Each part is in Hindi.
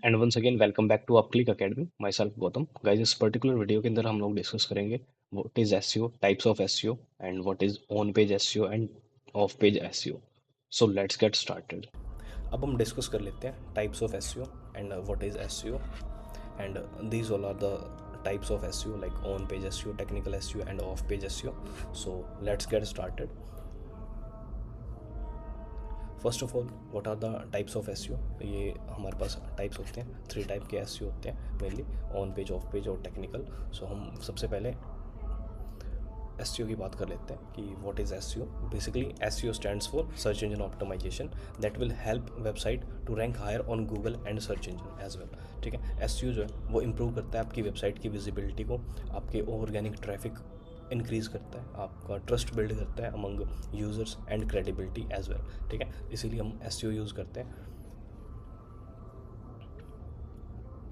And once again welcome back to upclick academy. Myself Gautam. Guys, इस पर्टिकुलर वीडियो के अंदर हम लोग डिस्कस करेंगे what is SEO, types of SEO and what is on page SEO and off page SEO. So let's get started. अब हम डिस्कस कर लेते हैं types of SEO and what is SEO and these all are the types of SEO like on page SEO, technical SEO and off page SEO. So let's get started. First of all what are the types of SEO. ये हमारे पास टाइप्स होते हैं, 3 टाइप के एसईओ होते हैं mainly, on page, off page और टेक्निकल। सो हम सबसे पहले एसईओ की बात कर लेते हैं कि what is SEO. Basically SEO stands for search engine optimization that will help website to rank higher on Google and search engine as well. ठीक है, एसईओ जो है वो इम्प्रूव करता है आपकी वेबसाइट की विजिबिलिटी को, आपके ऑर्गेनिक ट्रैफिक इंक्रीज़ करता है, आपका ट्रस्ट बिल्ड करता है among users and credibility as well. ठीक है, इसीलिए हम एसईओ यूज़ करते हैं।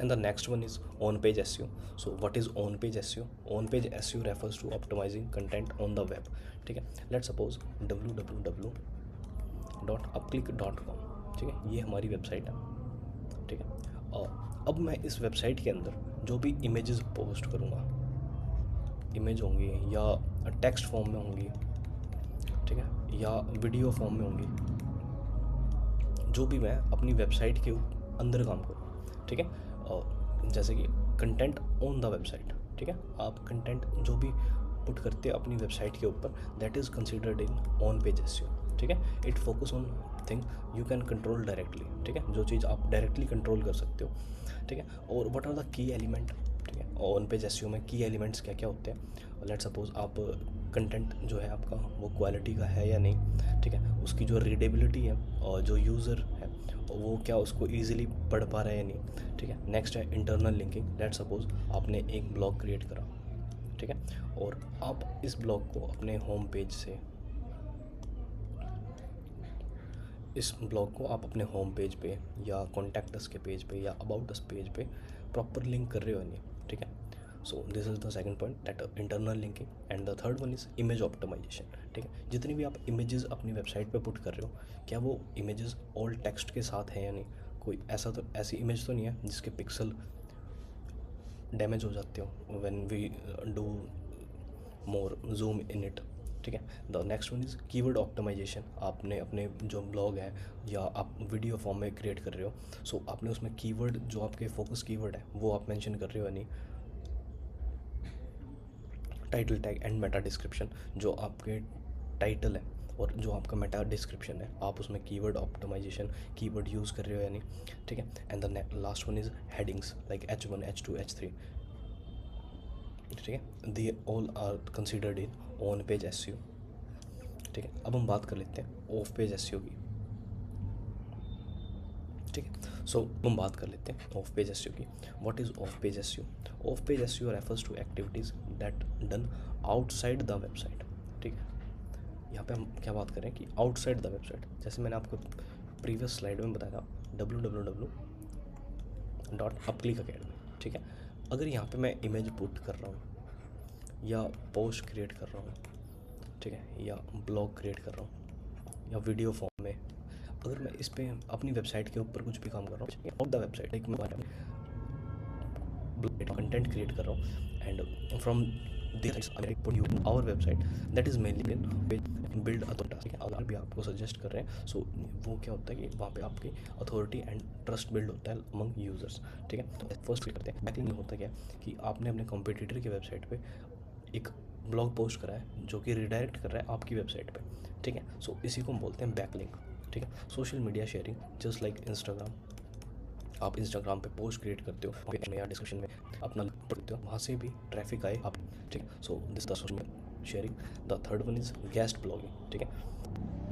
And the next one is on page SEO. So what is on page SEO? On page SEO refers to optimizing content on the web. ठीक है, let's suppose www.upclick.com। ठीक है, ये हमारी वेबसाइट है। ठीक है, और अब मैं इस वेबसाइट के अंदर जो भी इमेजेस पोस्ट करूँगा, इमेज होंगी या टेक्स्ट फॉर्म में होंगी, ठीक है, या वीडियो फॉर्म में होंगी, जो भी मैं अपनी वेबसाइट के अंदर काम करूँ, ठीक है, जैसे कि कंटेंट ऑन द वेबसाइट। ठीक है, आप कंटेंट जो भी पुट करते हैं अपनी वेबसाइट के ऊपर, that is considered in on page SEO. ठीक है, it focus on thing you can control directly. ठीक है, जो चीज़ आप डायरेक्टली कंट्रोल कर सकते हो। ठीक है, और what are the key element. ठीक है, ऑन पेज एसईओ में की एलिमेंट्स क्या क्या होते हैं। लेट्स सपोज आप कंटेंट जो है आपका वो क्वालिटी का है या नहीं। ठीक है, उसकी जो रीडेबिलिटी है और जो यूज़र है वो क्या उसको ईजिली पढ़ पा रहा है या नहीं। ठीक है, नेक्स्ट है इंटरनल लिंकिंग। लेट्स सपोज आपने एक ब्लॉग क्रिएट करा, ठीक है, और आप इस ब्लॉग को अपने होम पेज से, इस ब्लॉग को आप अपने होम पेज पे या कॉन्टैक्ट अस के पेज पे या अबाउट अस पेज पे प्रॉपर लिंक कर रहे हो नहीं। ठीक है, so this is the second point, that internal linking. And the third one is image optimization. ठीक है, जितनी भी आप इमेजेस अपनी वेबसाइट पे पुट कर रहे हो, क्या वो इमेजेस ऑल टेक्स्ट के साथ हैं या नहीं। कोई ऐसी इमेज तो नहीं है जिसके पिक्सल डैमेज हो जाते हो when we do more zoom in it. ठीक है, the next one is keyword optimization. आपने अपने जो ब्लॉग है या आप वीडियो फॉर्म में क्रिएट कर रहे हो, सो आपने उसमें कीवर्ड जो आपके फोकस कीवर्ड है वो आप मेंशन कर रहे हो या नहीं। Title tag and Meta description, जो आपके टाइटल है और जो आपका मेटा डिस्क्रिप्शन है, आप उसमें कीवर्ड ऑप्टिमाइजेशन कीवर्ड यूज़ कर रहे हो या नहीं। ठीक है, and the last one is headings like H1, H2, H3। ठीक है, they all are considered in on page SEO. ठीक है, अब हम बात कर लेते हैं ऑफ पेज एसईओ की। ठीक है, सो हम बात कर लेते हैं ऑफ पेज एसईओ की। What is off page SEO? Off page SEO refers to activities that done outside the website. ठीक है, यहाँ पे हम क्या बात करें कि आउटसाइड द वेबसाइट, जैसे मैंने आपको प्रीवियस स्लाइड में बताया था www.upclick.academy। ठीक है, अगर यहाँ पे मैं इमेज पुट कर रहा हूँ या पोस्ट क्रिएट कर रहा हूँ, ठीक है, या ब्लॉग क्रिएट कर रहा हूँ या वीडियो फॉर्म में, अगर मैं इस पर अपनी वेबसाइट के ऊपर कुछ भी काम कर रहा हूँ आउट द वेबसाइट, एक मैं कंटेंट क्रिएट कर रहा हूँ and from our website that is mainly build authority. अगर भी आपको सजेस्ट कर रहे हैं, सो वो क्या होता है कि वहाँ पे आपकी अथॉरिटी एंड ट्रस्ट बिल्ड होता है अमंग यूज़र्स। ठीक है, तो फर्स्ट करते हैं बैकलिंक। होता क्या कि आपने अपने कॉम्पिटिटर की वेबसाइट पे एक ब्लॉग पोस्ट करा है जो कि रिडायरेक्ट कर रहा है आपकी वेबसाइट पे। ठीक है, सो इसी को हम बोलते हैं बैकलिंक। ठीक है, social media sharing just like Instagram. आप इंस्टाग्राम पे पोस्ट क्रिएट करते हो या डिस्क्रिप्शन में अपना लिंक पढ़ते हो, वहाँ से भी ट्रैफिक आए आप। ठीक है, so this the social sharing. The third one is guest blogging. ठीक है,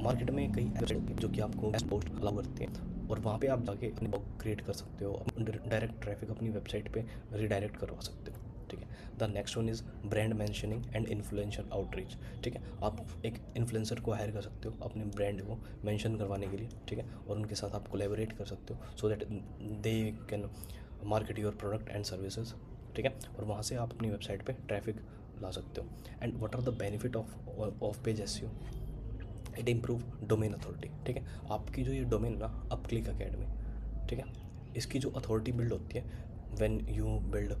मार्केट में कई ऐप्स होती हैं जो कि आपको गेस्ट पोस्ट अलाउ करते हैं और वहाँ पे आप जाके अपनी ब्लॉग क्रिएट कर सकते हो, डायरेक्ट ट्रैफिक अपनी वेबसाइट पे रिडायरेक्ट करवा सकते हो। ठीक है, the next one is brand mentioning and influencer outreach. ठीक है, आप एक इन्फ्लुएंसर को हायर कर सकते हो अपने ब्रांड को मेंशन करवाने के लिए। ठीक है, और उनके साथ आप कोलैबोरेट कर सकते हो so that they can market your product and services. ठीक है, और वहाँ से आप अपनी वेबसाइट पे ट्रैफिक ला सकते हो। And what are the benefit of page SEO? It improve domain authority. ठीक है, आपकी जो ये डोमेन ना अपक्लिक अकेडमी, ठीक है, इसकी जो अथॉरिटी बिल्ड होती है when you build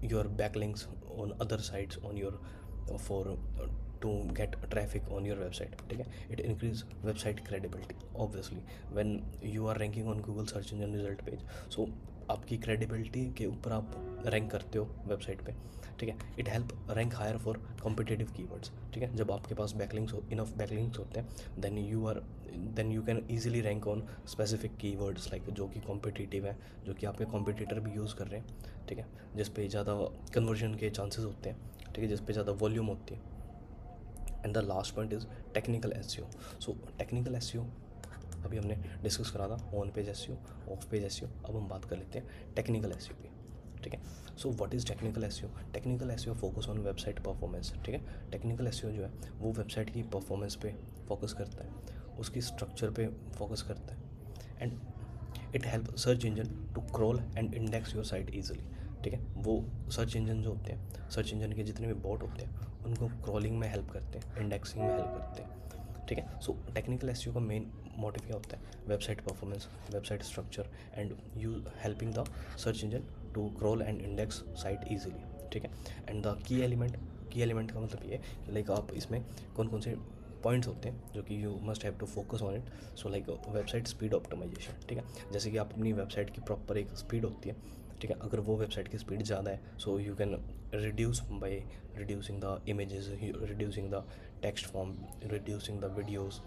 your backlinks on other sites on your for to get traffic on your website, ठीक है, it increase website credibility obviously when you are ranking on Google search engine result page. So आपकी credibility के ऊपर आप रैंक करते हो वेबसाइट पे, ठीक है. It help rank higher for competitive keywords, ठीक है. जब आपके पास बैकलिंक्स इनफ बैकलिंक्स होते हैं then you can easily rank on specific keywords like जो कि कॉम्पिटिटिव है, जो कि आपके कॉम्पिटिटर भी यूज़ कर रहे हैं, ठीक है, जिस पे ज़्यादा कन्वर्जन के चांसेस होते हैं, ठीक है, जिस पे ज़्यादा वॉल्यूम होती है. And the last point is technical SEO. So technical SEO अभी हमने डिस्कस करा था, on page SEO, off page SEO. अब हम बात कर लेते हैं टेक्निकल एसईओ की, ठीक है. So what is technical SEO? Technical SEO focus on website performance, ठीक है. टेक्निकल एसईओ जो है वो वेबसाइट की परफॉर्मेंस पे फोकस करता है, उसकी स्ट्रक्चर पे फोकस करता है, and it help search engine to crawl and index your site easily, ठीक है. वो सर्च इंजन जो होते हैं, सर्च इंजन के जितने भी बॉट होते हैं उनको क्रॉलिंग में हेल्प करते हैं, इंडेक्सिंग में हेल्प करते हैं, ठीक है. सो टेक्निकल एसईओ का मेन मोटिव क्या होता है? Website performance, website structure and you helping the search engine to crawl and index site easily, ठीक है. एंड द की एलिमेंट का मतलब ये है कि लाइक आप इसमें कौन कौन से पॉइंट्स होते हैं जो कि you must have to focus on it. So like website speed optimization, ठीक है. जैसे कि आप अपनी वेबसाइट की प्रॉपर एक स्पीड होती है, ठीक है. अगर वो वेबसाइट की स्पीड ज़्यादा है so you can reduce by reducing the images, reducing the text form, reducing the videos,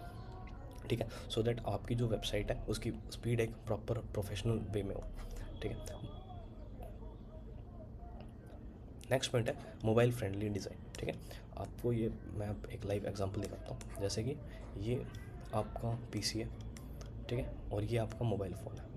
ठीक है. सो दैट आपकी जो वेबसाइट है उसकी स्पीड एक प्रॉपर प्रोफेशनल वे में हो, ठीक है. नेक्स्ट पॉइंट है मोबाइल फ्रेंडली डिज़ाइन, ठीक है. आपको ये मैं एक लाइव एग्जांपल दिखाता हूँ. जैसे कि ये आपका पीसी है, ठीक है, और ये आपका मोबाइल फ़ोन है.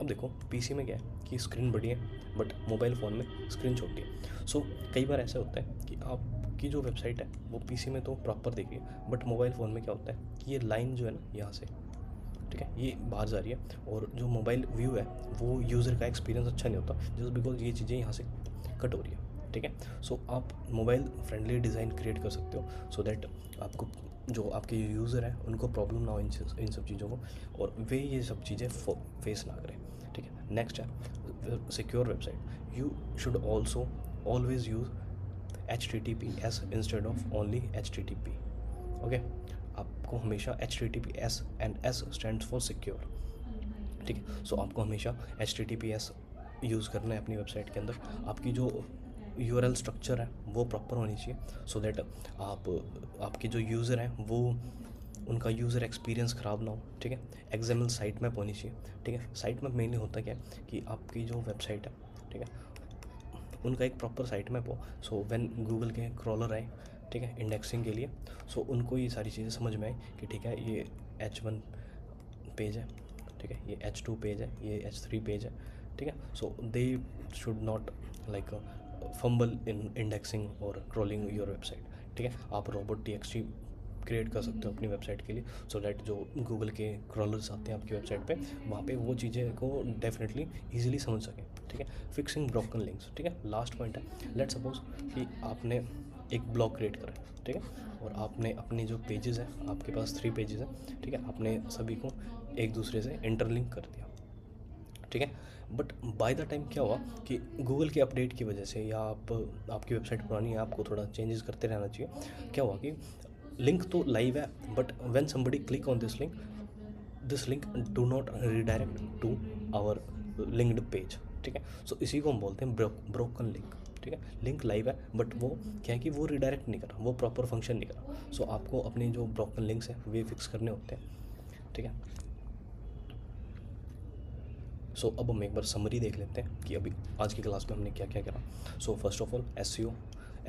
अब देखो पीसी में क्या है कि स्क्रीन बड़ी है बट मोबाइल फ़ोन में स्क्रीन छोटी है. सो कई बार ऐसा होता है कि आपकी जो वेबसाइट है वो पीसी में तो प्रॉपर दिख रही है बट मोबाइल फ़ोन में क्या होता है कि ये लाइन जो है ना यहाँ से, ठीक है, ये बाहर जा रही है और जो मोबाइल व्यू है वो यूज़र का एक्सपीरियंस अच्छा नहीं होता जस्ट बिकॉज ये चीज़ें यहाँ से कट हो रही है, ठीक है. सो आप मोबाइल फ्रेंडली डिज़ाइन क्रिएट कर सकते हो सो दैट आपको जो आपके यूज़र हैं उनको प्रॉब्लम ना हो इन सब चीज़ों को और वे ये सब चीज़ें फेस ना करें, ठीक है. नेक्स्ट है secure website. You should also always use HTTPS instead of only HTTP, okay. आपको हमेशा HTTPS and S stands for secure, ठीक है. सो आपको हमेशा HTTPS यूज़ करना है अपनी वेबसाइट के अंदर. आपकी जो URL स्ट्रक्चर है वो प्रॉपर होनी चाहिए सो दैट आपके जो यूज़र हैं वो उनका यूज़र एक्सपीरियंस ख़राब ना हो, ठीक है. XML साइट मैप होनी चाहिए, ठीक है. साइट मैप मेनली होता क्या है कि आपकी जो वेबसाइट है, ठीक है, उनका एक प्रॉपर साइट मैप हो. सो व्हेन गूगल के क्रॉलर आए, ठीक है, इंडेक्सिंग के लिए, सो उनको ये सारी चीज़ें समझ में आए कि ठीक है ये H1 पेज है, ठीक है, ये H2 पेज है, ये H3 पेज है, ठीक है. So they should not like fumble in indexing और क्रॉलिंग योर वेबसाइट, ठीक है. आप robot.txt क्रिएट कर सकते हो अपनी वेबसाइट के लिए सो दैट जो गूगल के क्रॉलर्स आते हैं आपकी वेबसाइट पे वहाँ पे वो चीज़ें को डेफिनेटली इजीली समझ सकें, ठीक है. फिक्सिंग ब्रोकन लिंक्स, ठीक है. लास्ट पॉइंट है लेट्स सपोज कि आपने एक ब्लॉग क्रिएट करा है, ठीक है, और आपने अपने जो पेजेस हैं, आपके पास 3 पेजेस हैं, ठीक है, आपने सभी को एक दूसरे से इंटरलिंक कर दिया, ठीक है. बट बाय द टाइम क्या हुआ कि गूगल के अपडेट की वजह से या आपकी वेबसाइट पुरानी है, आपको थोड़ा चेंजेस करते रहना चाहिए. क्या हुआ कि लिंक तो लाइव है but when somebody click on this link do not redirect to our linked page, ठीक है. सो इसी को हम बोलते हैं ब्रोकन लिंक, ठीक है. लिंक लाइव है बट वो क्या है कि वो रिडायरेक्ट नहीं कर रहा, वो प्रॉपर फंक्शन नहीं कर रहा. सो आपको अपने जो ब्रोकन लिंक्स हैं वे फिक्स करने होते हैं, ठीक है. सो अब हम एक बार समरी देख लेते हैं कि अभी आज की क्लास में हमने क्या क्या करा. So first of all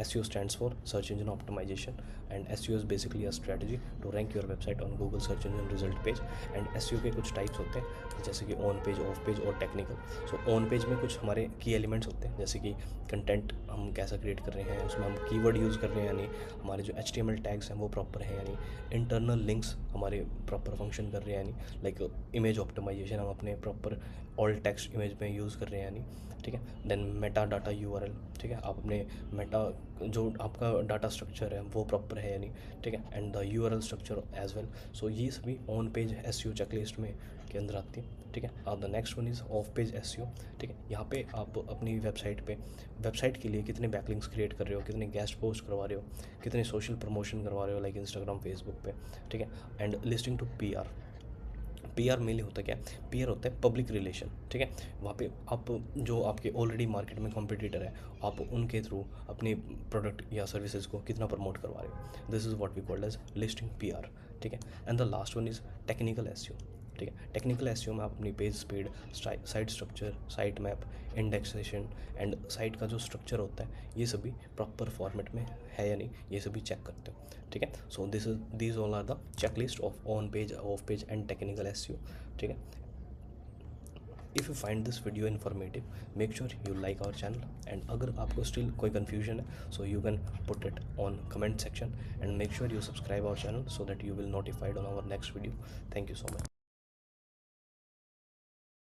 SEO stands for search engine optimization and SEO is basically a strategy to rank your website on Google search engine result page. and SEO के कुछ टाइप्स होते हैं जैसे कि ऑन पेज, ऑफ पेज और टेक्निकल. सो ऑन पेज में कुछ हमारे की एलिमेंट्स होते हैं जैसे कि कंटेंट हम कैसा क्रिएट कर रहे हैं, उसमें हम कीवर्ड यूज़ कर रहे हैं यानी हमारे जो HTML टैग्स हैं वो प्रॉपर हैं, यानी इंटरनल लिंक्स हमारे प्रॉपर फंक्शन कर रहे हैं, यानी लाइक इमेज ऑप्टिमाइजेशन हम अपने प्रॉपर ऑल टेक्स्ट इमेज में यूज़ कर रहे हैं यानी, ठीक है. देन मेटा डाटा URL, ठीक है, आप अपने मेटा जो आपका डाटा स्ट्रक्चर है वो प्रॉपर है या नहीं, ठीक है, and the URL structure as well. So ये सभी ऑन पेज एसईओ चेकलिस्ट में के अंदर आती है, ठीक है। अब the next one is off page SEO, ठीक है। यहाँ पे आप अपनी वेबसाइट के लिए कितने बैकलिंक्स क्रिएट कर रहे हो, कितने गेस्ट पोस्ट करवा रहे हो, कितने सोशल प्रमोशन करवा रहे हो लाइक इंस्टाग्राम, फेसबुक पे, ठीक है। And listing to PR mainly होता क्या है, पीआर होता है पब्लिक रिलेशन, ठीक है। वहाँ पे आप जो आपके ऑलरेडी मार्केट में कॉम्पिटिटर है, आप उनके थ्रू अपने प्रोडक्ट या सर्विसेज को कितना प्रमोट करवा रहे हो, this is what we called as listing PR, ठीक है। And the last one is technical SEO, ठीक है। टेक्निकल एसईओ में आप अपनी page speed, site structure, site map, indexation and site का जो स्ट्रक्चर होता है ये सभी प्रॉपर फॉर्मेट में है या नहीं, ये सभी चेक करते हो, ठीक है। So these all are the checklist of on page, off page and technical SEO, ठीक है। If you find this video informative, make sure you like our channel, and अगर आपको स्टिल कोई कन्फ्यूजन है so you can put it on comment section, and make sure you subscribe our channel so that you will notified on our next video. Thank you so much.